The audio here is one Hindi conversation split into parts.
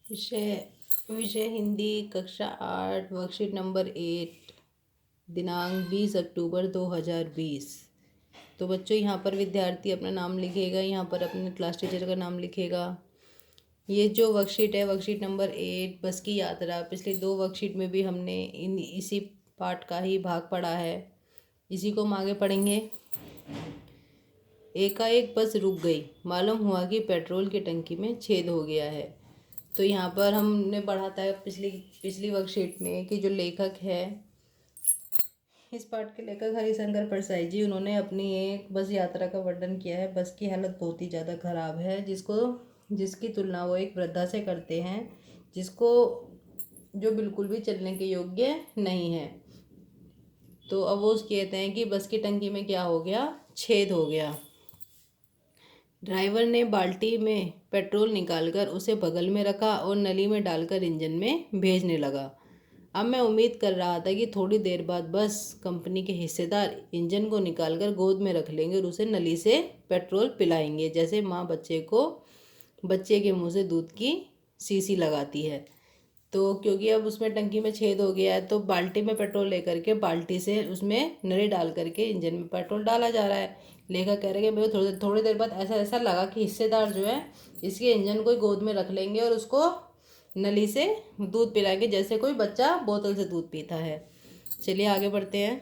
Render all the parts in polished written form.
विषय विषय हिंदी, कक्षा 8, वर्कशीट नंबर 8, दिनांक 20 अक्टूबर 2020। तो बच्चों, यहाँ पर विद्यार्थी अपना नाम लिखेगा, यहाँ पर अपने क्लास टीचर का नाम लिखेगा। ये जो वर्कशीट है, वर्कशीट नंबर 8, बस की यात्रा, पिछले 2 वर्कशीट में भी हमने इसी पार्ट का ही भाग पढ़ा है। इसी को हम आगे पढ़ेंगे। एकाएक बस रुक गई, मालूम हुआ कि पेट्रोल की टंकी में छेद हो गया है। तो यहाँ पर हमने पढ़ा था पिछली वर्कशीट में कि जो लेखक है, इस पाठ के लेखक हरिशंकर परसाई जी, उन्होंने अपनी एक बस यात्रा का वर्णन किया है। बस की हालत बहुत ही ज़्यादा ख़राब है, जिसकी तुलना वो एक वृद्धा से करते हैं, जिसको जो बिल्कुल भी चलने के योग्य नहीं है। तो अब वो कहते हैं कि बस की टंकी में क्या हो गया, छेद हो गया। ड्राइवर ने बाल्टी में पेट्रोल निकालकर उसे बगल में रखा और नली में डालकर इंजन में भेजने लगा। अब मैं उम्मीद कर रहा था कि थोड़ी देर बाद बस कंपनी के हिस्सेदार इंजन को निकालकर गोद में रख लेंगे और उसे नली से पेट्रोल पिलाएंगे, जैसे माँ बच्चे के मुंह से दूध की शीशी लगाती है। तो क्योंकि अब उसमें टंकी में छेद हो गया है, तो बाल्टी में पेट्रोल लेकर के बाल्टी से उसमें नली डाल करके इंजन में पेट्रोल डाला जा रहा है। लेखक कह रहे हैं कि मेरे को थोड़ी देर बाद ऐसा ऐसा लगा कि हिस्सेदार जो है इसके इंजन को गोद में रख लेंगे और उसको नली से दूध पिलाएंगे, जैसे कोई बच्चा बोतल से दूध पीता है। चलिए आगे बढ़ते हैं।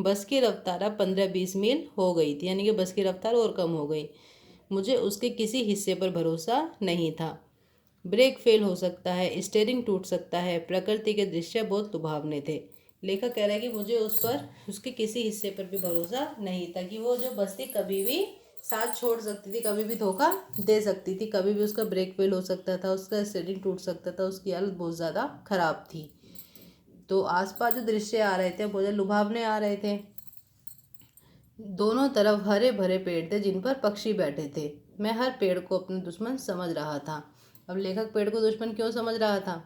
बस की रफ्तार अब 15-20 मील हो गई थी, यानी कि बस की रफ्तार और कम हो गई। मुझे उसके किसी हिस्से पर भरोसा नहीं था। ब्रेक फेल हो सकता है, स्टीयरिंग टूट सकता है। प्रकृति के दृश्य बहुत लुभावने थे। लेखक कह रहा है कि मुझे उसके किसी हिस्से पर भी भरोसा नहीं था, कि वो जो बस थी कभी भी साथ छोड़ सकती थी, कभी भी धोखा दे सकती थी, कभी भी उसका ब्रेक फेल हो सकता था, उसका स्टीयरिंग टूट सकता था, उसकी हालत बहुत ज़्यादा खराब थी। तो आसपास जो दृश्य आ रहे थे बहुत ज़्यादा लुभावने आ रहे थे। दोनों तरफ हरे भरे पेड़ थे जिन पर पक्षी बैठे थे। मैं हर पेड़ को अपना दुश्मन समझ रहा था। अब लेखक पेड़ को दुश्मन क्यों समझ रहा था?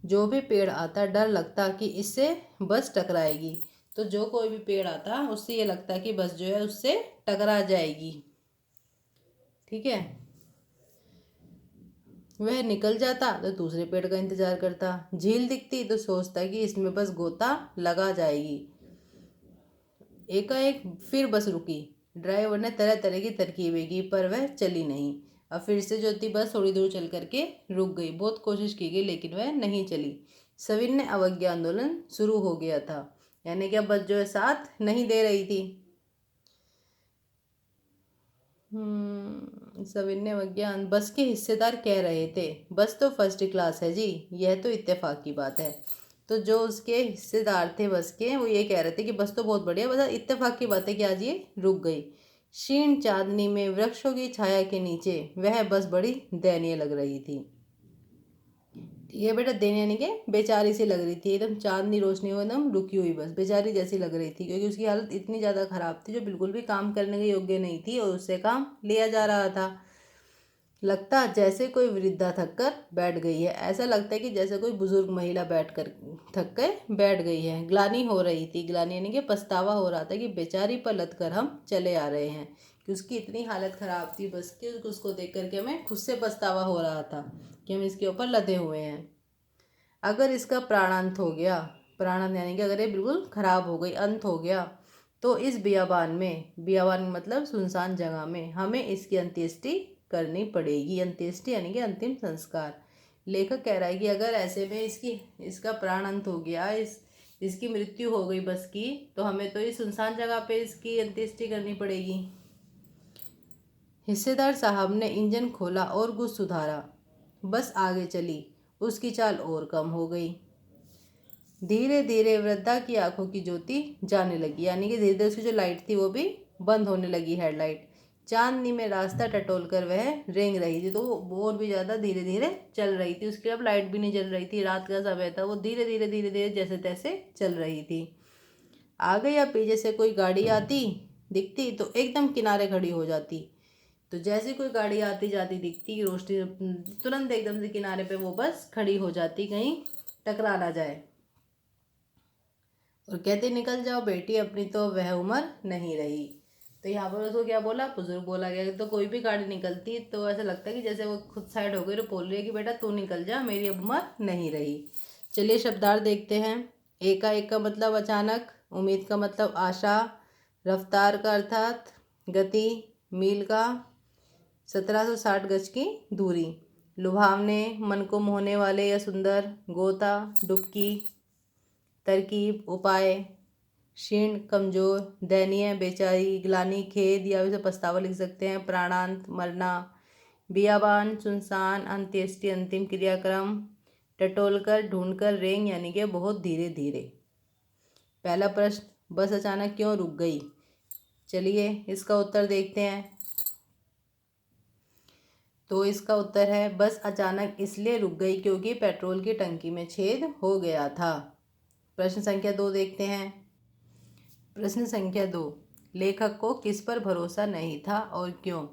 जो भी पेड़ आता डर लगता कि इससे बस टकराएगी। तो जो कोई भी पेड़ आता उससे ये लगता कि बस जो है उससे टकरा जाएगी। ठीक है। वह निकल जाता तो दूसरे पेड़ का इंतजार करता। झील दिखती तो सोचता कि इसमें बस गोता लगा जाएगी। एकाएक फिर बस रुकी। ड्राइवर ने तरह तरह की तरकीबें की पर वह चली नहीं। अब फिर से जो थी बस थोड़ी दूर चल करके रुक गई। बहुत कोशिश की गई लेकिन वह नहीं चली। सविनय अवज्ञा आंदोलन शुरू हो गया था, यानी कि अब बस जो है साथ नहीं दे रही थी। सविनय अवज्ञा। बस के हिस्सेदार कह रहे थे बस तो फर्स्ट क्लास है जी, यह तो इत्तेफाक की बात है। तो जो उसके हिस्सेदार थे बस के, वो ये कह रहे थे कि बस तो बहुत बढ़िया, बस इत्तेफाक की बात है कि आज ये रुक गई। क्षीण चांदनी में वृक्षों की छाया के नीचे वह बस बड़ी दयनीय लग रही थी। ये बेटा दयनीय यानी कि बेचारी सी लग रही थी, एकदम चांदनी रोशनी में एकदम रुकी हुई बस बेचारी जैसी लग रही थी, क्योंकि उसकी हालत इतनी ज़्यादा ख़राब थी, जो बिल्कुल भी काम करने के योग्य नहीं थी और उससे काम लिया जा रहा था। लगता जैसे कोई वृद्धा थक कर बैठ गई है। ऐसा लगता है कि जैसे कोई बुजुर्ग महिला थक कर बैठ गई है। ग्लानि हो रही थी, ग्लानि यानी कि पछतावा हो रहा था कि बेचारी पर लद कर हम चले आ रहे हैं, कि उसकी इतनी हालत ख़राब थी बस कि उसको देख करके हमें खुद से पछतावा हो रहा था कि हम इसके ऊपर लदे हुए हैं। अगर इसका प्राणांत हो गया, प्राणांत यानी कि अगर ये बिल्कुल ख़राब हो गई, अंत हो गया, तो इस बियाबान मतलब सुनसान जगह में हमें इसकी अंत्येष्टि करनी पड़ेगी। अंत्येष्टि यानी कि अंतिम संस्कार। लेखक कह रहा है कि अगर ऐसे में इसका प्राण अंत हो गया, इसकी मृत्यु हो गई बस की, तो हमें तो इस सुनसान जगह पे इसकी अंत्येष्टि करनी पड़ेगी। हिस्सेदार साहब ने इंजन खोला और कुछ सुधारा। बस आगे चली, उसकी चाल और कम हो गई। धीरे धीरे वृद्धा की आंखों की ज्योति जाने लगी, यानी कि धीरे धीरे उसकी जो लाइट थी वो भी बंद होने लगी, हेडलाइट। चांदनी में रास्ता टटोल कर वह रेंग रही थी, तो वो और भी ज़्यादा धीरे धीरे चल रही थी। उसकी अब लाइट भी नहीं जल रही थी, रात का समय था, वो धीरे धीरे जैसे तैसे चल रही थी। आगे या पीछे से कोई गाड़ी आती दिखती तो एकदम किनारे खड़ी हो जाती। तो जैसे कोई गाड़ी आती जाती दिखती, रोशनी तुरंत एकदम से किनारे पे वो बस खड़ी हो जाती, कहीं टकरा ना जाए। और कहते निकल जाओ बेटी, अपनी तो वह उम्र नहीं रही। तो यहाँ पर उसको क्या बोला, बुजुर्ग बोला गया। तो कोई भी गाड़ी निकलती तो ऐसा लगता है कि जैसे वो खुद साइड हो गई और बोल रही है कि बेटा तू निकल जा, मेरी अब उम्र नहीं रही। चलिए शब्दार्थ देखते हैं। एकाएक का मतलब अचानक, उम्मीद का मतलब आशा, रफ्तार का अर्थात गति, मील का 1760 गज की दूरी, लुभावने मन को मोहने वाले या सुंदर, गोता डुबकी, तरकीब उपाय, क्षीण कमजोर, दयनीय बेचारी, ग्लानि खेद या उसे पछतावा लिख सकते हैं, प्राणांत मरना, बियाबान सुनसान, अंत्येष्टि अंतिम क्रियाक्रम, टटोलकर ढूंढकर, रेंग यानी कि बहुत धीरे धीरे। पहला प्रश्न, बस अचानक क्यों रुक गई? चलिए इसका उत्तर देखते हैं। तो इसका उत्तर है बस अचानक इसलिए रुक गई क्योंकि पेट्रोल की टंकी में छेद हो गया था। प्रश्न संख्या 2 देखते हैं। प्रश्न संख्या 2, लेखक को किस पर भरोसा नहीं था और क्यों?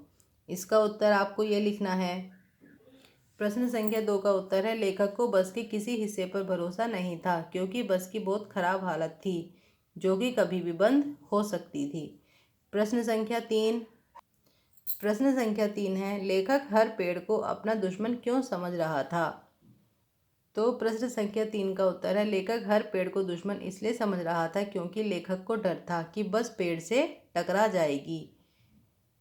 इसका उत्तर आपको ये लिखना है। प्रश्न संख्या 2 का उत्तर है लेखक को बस के किसी हिस्से पर भरोसा नहीं था क्योंकि बस की बहुत खराब हालत थी जो कि कभी भी बंद हो सकती थी। प्रश्न संख्या 3 है लेखक हर पेड़ को अपना दुश्मन क्यों समझ रहा था? तो प्रश्न संख्या 3 का उत्तर है लेखक हर पेड़ को दुश्मन इसलिए समझ रहा था क्योंकि लेखक को डर था कि बस पेड़ से टकरा जाएगी।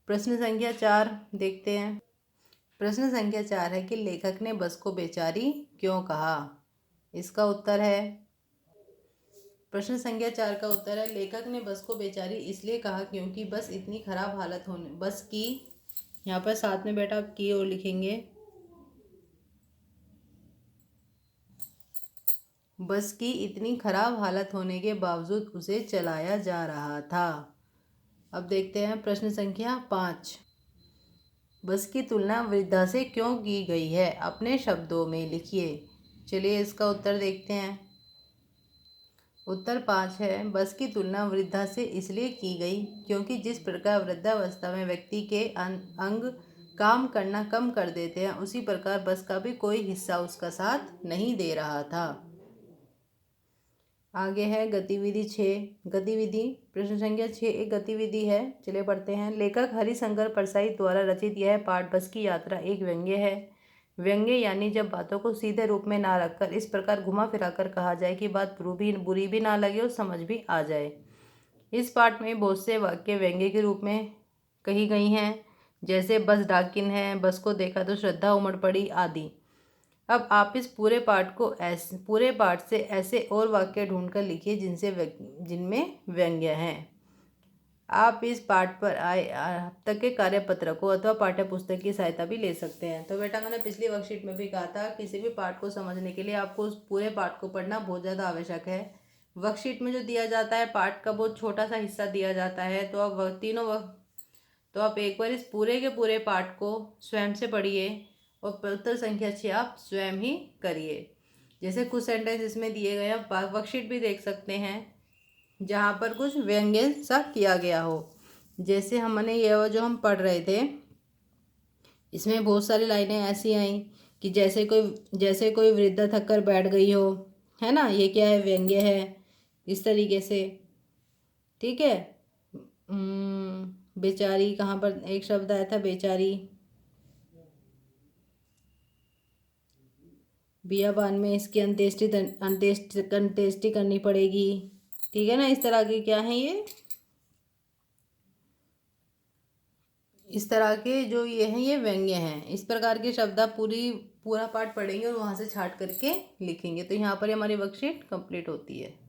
प्रश्न संख्या 4 देखते हैं। प्रश्न संख्या 4 है कि लेखक ने बस को बेचारी क्यों कहा? इसका उत्तर है प्रश्न संख्या 4 का उत्तर है लेखक ने बस को बेचारी इसलिए कहा क्योंकि बस इतनी खराब हालत होने बस की, यहाँ पर साथ में बैठा आप की और लिखेंगे, बस की इतनी खराब हालत होने के बावजूद उसे चलाया जा रहा था। अब देखते हैं प्रश्न संख्या 5, बस की तुलना वृद्धा से क्यों की गई है? अपने शब्दों में लिखिए। चलिए इसका उत्तर देखते हैं। उत्तर 5 है बस की तुलना वृद्धा से इसलिए की गई क्योंकि जिस प्रकार वृद्धावस्था में व्यक्ति के अंग काम करना कम कर देते हैं उसी प्रकार बस का भी कोई हिस्सा उसका साथ नहीं दे रहा था। आगे है गतिविधि 6। गतिविधि प्रश्न संख्या 6 एक गतिविधि है। चलिए पढ़ते हैं। लेखक हरिशंकर परसाई द्वारा रचित यह पाठ बस की यात्रा एक व्यंग्य है। व्यंग्य यानी जब बातों को सीधे रूप में ना रखकर इस प्रकार घुमा फिराकर कहा जाए कि बात बुरी भी ना लगे और समझ भी आ जाए। इस पाठ में बहुत से वाक्य व्यंग्य के रूप में कही गई हैं, जैसे बस डाकिन है, बस को देखा तो श्रद्धा उमड़ पड़ी आदि। अब आप इस पूरे पाठ से ऐसे और वाक्य ढूंढकर लिखिए जिनमें व्यंग्य हैं। आप इस पाठ पर आए अब तक के कार्यपत्र को अथवा पाठ्य पुस्तक की सहायता भी ले सकते हैं। तो बेटा मैंने पिछली वर्कशीट में भी कहा था किसी भी पाठ को समझने के लिए आपको उस पूरे पाठ को पढ़ना बहुत ज़्यादा आवश्यक है। वर्कशीट में जो दिया जाता है पाठ का बहुत छोटा सा हिस्सा दिया जाता है, तो आप एक बार इस पूरे के पूरे पाठ को स्वयं से पढ़िए और उत्तर संख्या 6 आप स्वयं ही करिए। जैसे कुछ सेंटेंस इसमें दिए गए हैं, वर्कशीट भी देख सकते हैं जहाँ पर कुछ व्यंग्य सा किया गया हो। जैसे हमने ये जो हम पढ़ रहे थे इसमें बहुत सारी लाइनें ऐसी आई कि जैसे कोई वृद्धा थक कर बैठ गई हो, है ना, ये क्या है, व्यंग्य है। इस तरीके से ठीक है। बेचारी, कहाँ पर एक शब्द आया था बेचारी। बियाबान में इसकी अंत्येष्टि करनी पड़ेगी। ठीक है ना, इस तरह के क्या है ये, इस तरह के जो ये हैं ये व्यंग्य हैं। इस प्रकार के शब्द आप पूरा पाठ पढ़ेंगे और वहाँ से छाट करके लिखेंगे। तो यहाँ पर हमारी वर्कशीट कंप्लीट होती है।